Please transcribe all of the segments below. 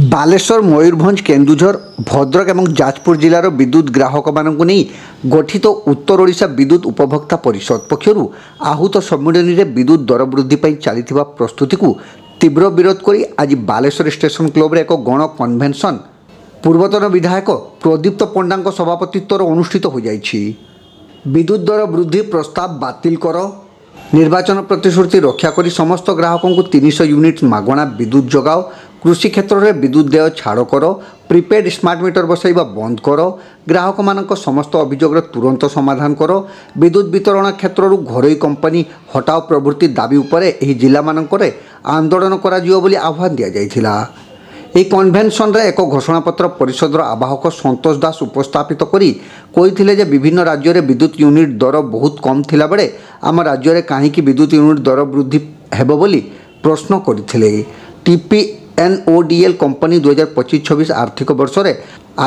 बालेश्वर मयूरभंज केन्दुझर भद्रक और जाजपुर जिलार विद्युत ग्राहक मानक नहीं गठित उत्तर ओडिशा विद्युत उपभोक्ता परिषद पक्षर आहूत सम्मेलन में विद्युत दर वृद्धि चली प्रस्तुति को तीव्र विरोध कर आज बालेश्वर स्टेशन क्लब एक गण कन्वेन्शन पूर्वतन विधायक प्रदीप्त पंडा सभापतित्व अनुष्ठित हो जाइछि। विद्युत दर वृद्धि प्रस्ताव बातिल कर, निर्वाचन प्रतिश्रुति रक्षा करी समस्त ग्राहकों को 300 यूनिट मागणा विद्युत जगाओ, कृषि क्षेत्र में विद्युत देय छाड़ कर, प्रिपेड स्मार्ट मीटर बसाइबा बंद कर, ग्राहक मानक समस्त अभियोग तुरंत समाधान कर, विद्युत वितरण क्षेत्र घरोई कंपनी हटाओ प्रभृति दाबी उपरे एही जिला मानकरे आंदोलन करा जियो बोली आह्वान दिया जाइथिला। ଏହି କନଭେନସନରେ ଏକ ଘୋଷଣାପତ୍ର ପରିଷଦର ଆବାହକ ସନ୍ତୋଷ ଦାସ ଉପସ୍ଥାପିତ କରି କହିଥିଲେ ଯେ ବିଭିନ୍ନ ରାଜ୍ୟରେ ବିଦ୍ୟୁତ ୟୁନିଟ୍ ଦର ବହୁତ କମ୍ ଥିଲାବେଳେ ଆମ ରାଜ୍ୟରେ କାହିଁକି ବିଦ୍ୟୁତ ୟୁନିଟ୍ ଦର ବୃଦ୍ଧି ହେବ ବୋଲି ପ୍ରଶ୍ନ କରିଥିଲେ। TPNODL କମ୍ପାନୀ 2025-26 ଆର୍ଥିକ ବର୍ଷରେ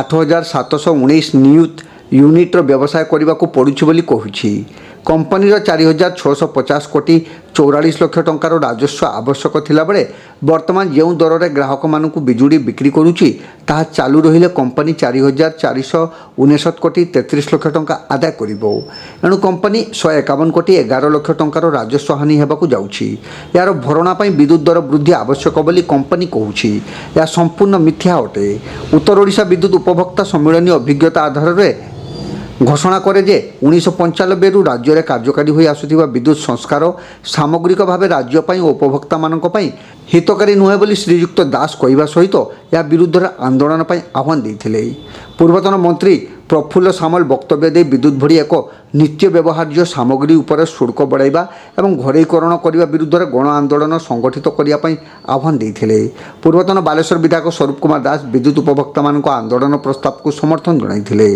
8719 ନିୟୁତ यूनिट्र व्यवसाय करने को पड़ुछि बोली कहुछि। कंपनीर 4650 कोटी 44 लाख टंकार राजस्व आवश्यक थिला बेले वर्तमान जो दर में ग्राहक मानक बिजुड़ी बिक्री करुछि ताहा चालू रहिले कंपनी 4469 कोटी 33 लाख टंका आदाय करिबो। एणु कंपनी 151 कोटी 11 लाख टंकार राजस्व हानि हेबाकु जाउछि। यार भरणा पई विद्युत दर वृद्धि आवश्यक बोली कंपनी कहुछि। या संपूर्ण मिथ्या अटे। उत्तर ओडिशा विद्युत उपभोक्ता सम्मेलन अभिज्ञता आधार में घोषणा करे जे 1995 राज्य में कार्यकारी होई आसुथिबा विद्युत संस्कार सामग्रिक भाव राज्य पई उपभोक्ता मानक पई हितकारी नुहे बोली श्रीयुक्त दास कहवा सहित या विरुद्ध आंदोलन पई आह्वान देथिले। पूर्वतन मंत्री प्रफुल्ल सामल वक्तव्य दे विद्युत भरी एक नित्य व्यवहार्य सामग्री उपर शुल्क बढ़ाइबा एवं घरेईकरण करने विरुद्ध गण आंदोलन संगठित करने आह्वान देथिले। पूर्वतन बालेश्वर विधायक स्वरूप कुमार दास विद्युत उपभोक्ता मानक आंदोलन प्रस्ताव को समर्थन जणाइथिले।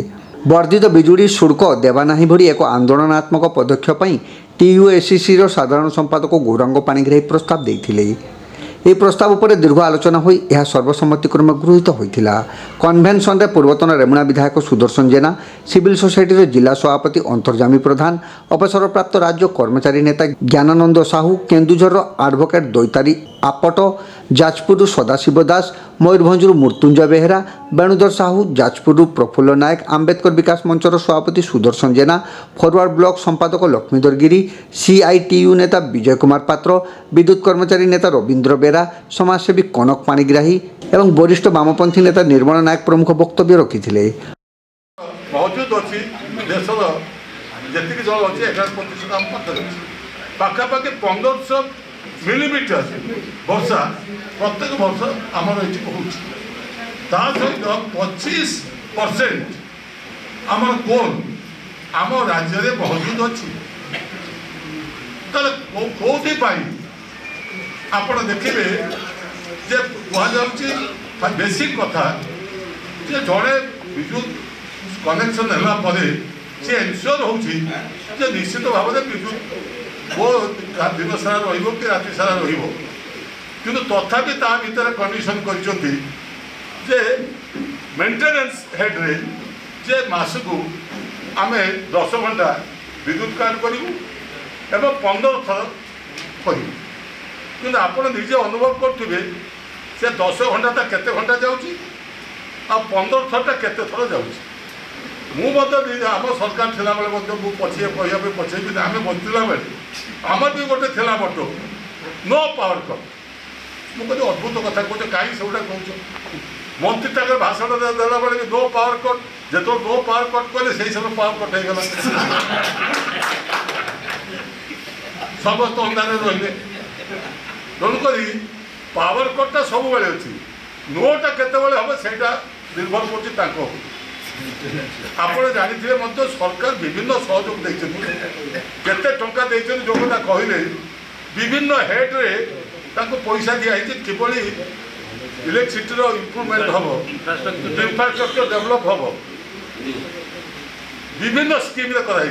वर्धित बिजुड़ी शुल्क देवा नाही भरी एक आंदोलनात्मक पदक्षेप TUSCC साधारण संपादक गौरांग पाणिग्राही प्रस्ताव देथिले। यह प्रस्ताव उपर दीर्घ आलोचना होई यह सर्वसम्मतिक्रमे गृहीत होइथिला। कन्वेन्शन रे पूर्वतन रेमुणा विधायक सुदर्शन जेना, सिविल सोसाइटी जिला सभापति अंतर्जामी प्रधान, अवसरप्राप्त राज्य कर्मचारी नेता ज्ञानानंद साहू, केन्दुझर आडभोकेट दैतारी आपट, जाजपुर सदाशिव दास, मयूरभंज मृत्युंजय बेहेरा, बेणुधर साहू, जाजपुर प्रफुल्ल नायक, आंबेडकर विकास मंचर सभापति सुदर्शन जेना, फरवर्ड ब्लॉक संपादक लक्ष्मीधर गिरी, CITU नेता विजय कुमार पात्र, विद्युत कर्मचारी नेता रवींद्र बेरा, समाजसेवी कनक पाणिग्राही एवं वरिष्ठ वामपंथी नेता निर्मल नायक प्रमुख वक्तव्य रखिथिले। मौजूद अच्छी देशर जी जल अच्छे 11% पाखापाखि 1500 मिलीमीटर वर्षा प्रत्येक वर्ष आमर ये सहित 25% आमर कोल आम राज्य में मौजूद अच्छी कौथि आपण देखिए जे कह बेसिक कथा जे जड़े विद्युत कनेक्शन है सी एनश्योर हो निश्चित भाव में विद्युत वो दिन सारा रही राति सारा रु तथापि ता भर कंडीशन कर मेंटेनेंस हेड रे जे मास को आम 10 घंटा विद्युत कार्ड करूँ एवं 15 थर करूँ आप निजे अनुभव करेंगे से 10 घंटा केते घंटा जाऊँगी आ 15 थरटा केते थर जाऊँगी। मुझे आम सरकार थिला बेले पछे कहवाई पछे आम बचला बेले आम भी गोटे थिला मटो नो पावर कट मुझे अद्भुत कथा कहे कहीं से कह मंत्री तक भाषण देला बेले नो पावर कट जो नो पावर कट कले से समय पावर कट होगा समस्त अंधार रही तेणुक पावर कटा सब बेले अच्छी नोटा केतबेले हम से निर्भर कर आप जानते सरकार विभिन्न सहयोग देते टंका जो कथा कहले विभिन्न हेड रे पैसा दिखाई किभली इलेक्ट्रिसिटी इम्प्रूवमेंट हम इंफ्रास्ट्रक्चर डेवलप हम विभिन्न स्कीम कराई।